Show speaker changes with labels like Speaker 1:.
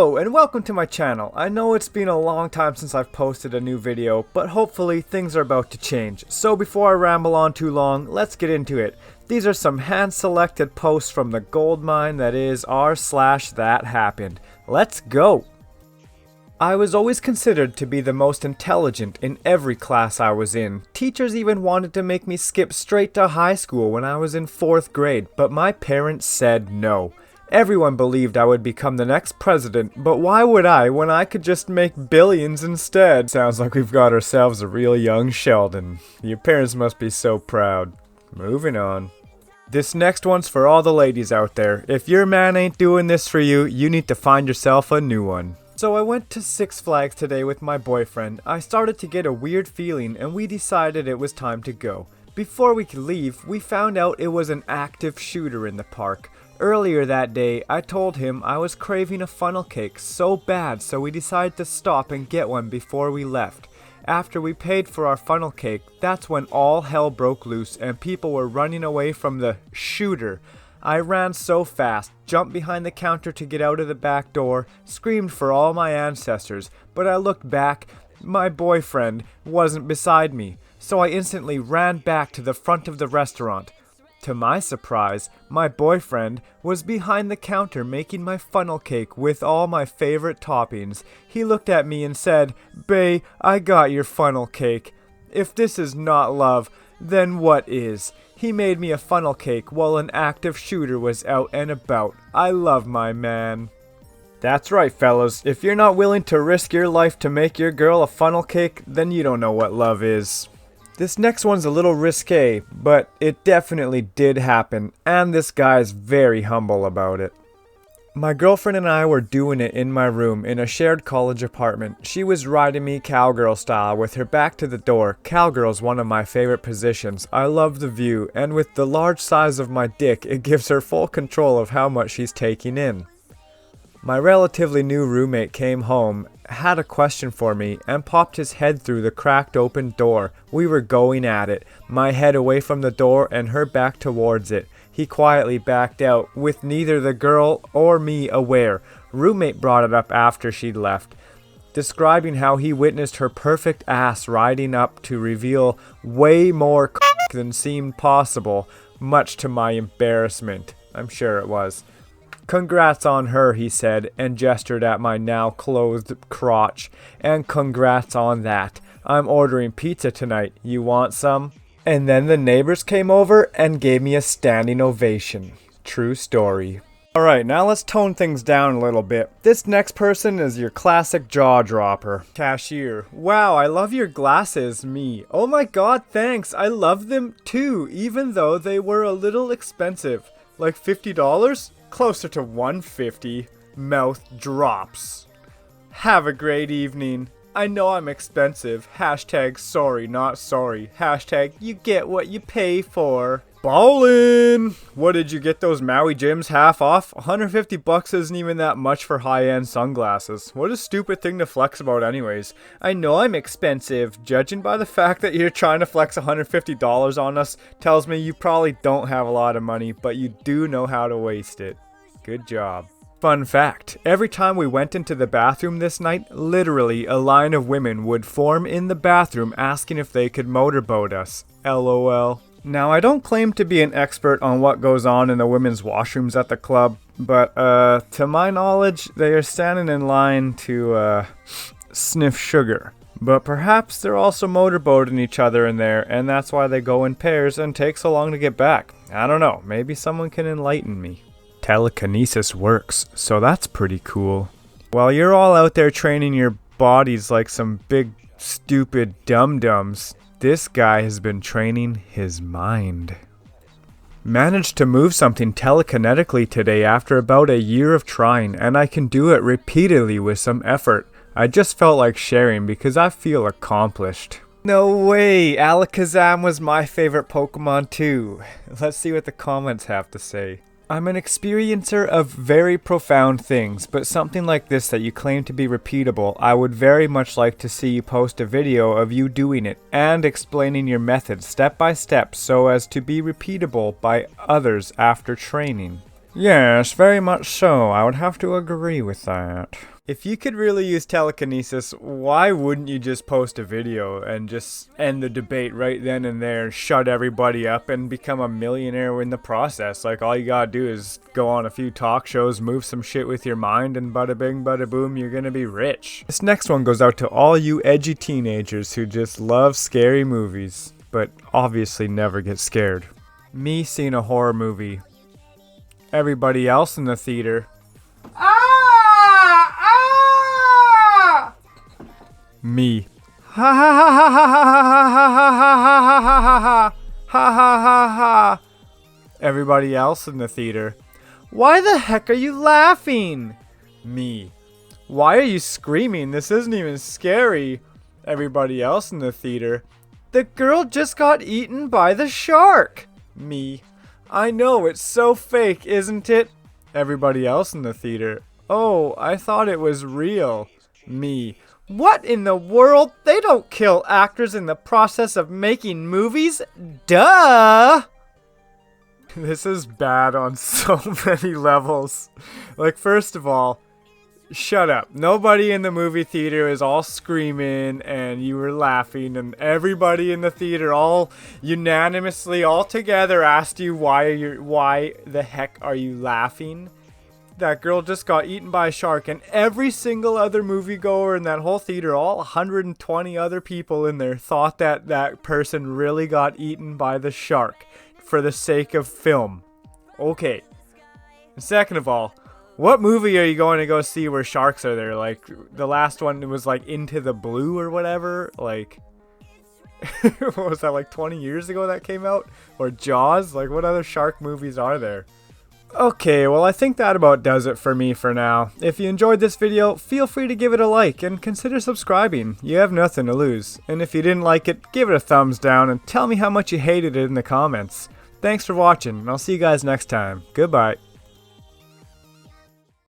Speaker 1: Hello and welcome to my channel. I know it's been a long time since I've posted a new video, but hopefully things are about to change. So before I ramble on too long, let's get into it. These are some hand-selected posts from the goldmine that is r/ThatHappened. Let's go! I was always considered to be the most intelligent in every class I was in. Teachers even wanted to make me skip straight to high school when I was in 4th grade, but my parents said no. Everyone believed I would become the next president, but why would I when I could just make billions instead? Sounds like we've got ourselves a real young Sheldon. Your parents must be so proud. Moving on. This next one's for all the ladies out there. If your man ain't doing this for you, you need to find yourself a new one. So I went to Six Flags today with my boyfriend. I started to get a weird feeling and we decided it was time to go. Before we could leave, we found out it was an active shooter in the park. Earlier that day, I told him I was craving a funnel cake so bad, so we decided to stop and get one before we left. After we paid for our funnel cake, that's when all hell broke loose and people were running away from the shooter. I ran so fast, jumped behind the counter to get out of the back door, screamed for all my ancestors, but I looked back, my boyfriend wasn't beside me, so I instantly ran back to the front of the restaurant. To my surprise, my boyfriend was behind the counter making my funnel cake with all my favorite toppings. He looked at me and said, "Bae, I got your funnel cake. If this is not love, then what is?" He made me a funnel cake while an active shooter was out and about. I love my man. That's right, fellas. If you're not willing to risk your life to make your girl a funnel cake, then you don't know what love is. This next one's a little risque, but it definitely did happen, and this guy's very humble about it. My girlfriend and I were doing it in my room in a shared college apartment. She was riding me cowgirl style with her back to the door. Cowgirl's one of my favorite positions. I love the view, and with the large size of my dick, it gives her full control of how much she's taking in. My relatively new roommate came home, had a question for me, and popped his head through the cracked open door. We were going at it, my head away from the door and her back towards it. He quietly backed out, with neither the girl or me aware. Roommate brought it up after she'd left, describing how he witnessed her perfect ass riding up to reveal way more than seemed possible, much to my embarrassment. I'm sure it was. "Congrats on her," he said, and gestured at my now clothed crotch. "And congrats on that. I'm ordering pizza tonight. You want some?" And then the neighbors came over and gave me a standing ovation. True story. Alright, now let's tone things down a little bit. This next person is your classic jaw dropper. Cashier: "Wow, I love your glasses." Me: "Oh my god, thanks. I love them too, even though they were a little expensive. Like $50? Closer to $150. Mouth drops. "Have a great evening. I know I'm expensive. Hashtag sorry not sorry. Hashtag you get what you pay for." Ballin'! What, did you get those Maui gyms half off? $150 isn't even that much for high-end sunglasses. What a stupid thing to flex about anyways. "I know I'm expensive." Judging by the fact that you're trying to flex $150 on us tells me you probably don't have a lot of money, but you do know how to waste it. Good job. Fun fact, every time we went into the bathroom this night, literally a line of women would form in the bathroom asking if they could motorboat us. LOL. Now, I don't claim to be an expert on what goes on in the women's washrooms at the club, but to my knowledge, they are standing in line to sniff sugar. But perhaps they're also motorboating each other in there, and that's why they go in pairs and take so long to get back. I don't know, maybe someone can enlighten me. Telekinesis works, so that's pretty cool. While you're all out there training your bodies like some big, stupid dum-dums, this guy has been training his mind. Managed to move something telekinetically today after about a year of trying, and I can do it repeatedly with some effort. I just felt like sharing because I feel accomplished. No way! Alakazam was my favorite Pokemon too. Let's see what the comments have to say. "I'm an experiencer of very profound things, but something like this that you claim to be repeatable, I would very much like to see you post a video of you doing it and explaining your method step by step so as to be repeatable by others after training." Yes, very much so. I would have to agree with that. If you could really use telekinesis, why wouldn't you just post a video and just end the debate right then and there, shut everybody up, and become a millionaire in the process? Like, all you gotta do is go on a few talk shows, move some shit with your mind, and bada bing, bada boom, you're gonna be rich. This next one goes out to all you edgy teenagers who just love scary movies, but obviously never get scared. Me seeing a horror movie. Everybody else in the theater. Me. Ha ha ha ha ha ha ha ha ha ha ha ha ha ha ha. Everybody else in the theater. Why the heck are you laughing? Me. Why are you screaming? This isn't even scary. Everybody else in the theater. The girl just got eaten by the shark. Me. I know, it's so fake, isn't it? Everybody else in the theater. Oh, I thought it was real. Me. What in the world? They don't kill actors in the process of making movies? Duh! This is bad on so many levels. Like, first of all, shut up. Nobody in the movie theater is all screaming and you were laughing, and everybody in the theater all unanimously all together asked you why the heck are you laughing? That girl just got eaten by a shark, and every single other moviegoer in that whole theater, all 120 other people in there, thought that that person really got eaten by the shark for the sake of film. Okay. And second of all, what movie are you going to go see where sharks are there? Like, the last one was like Into the Blue or whatever. Like, what was that, like 20 years ago that came out? Or Jaws? Like, what other shark movies are there? Okay, well, I think that about does it for me for now. If you enjoyed this video, feel free to give it a like and consider subscribing. You have nothing to lose. And if you didn't like it, give it a thumbs down and tell me how much you hated it in the comments. Thanks for watching, and I'll see you guys next time. Goodbye.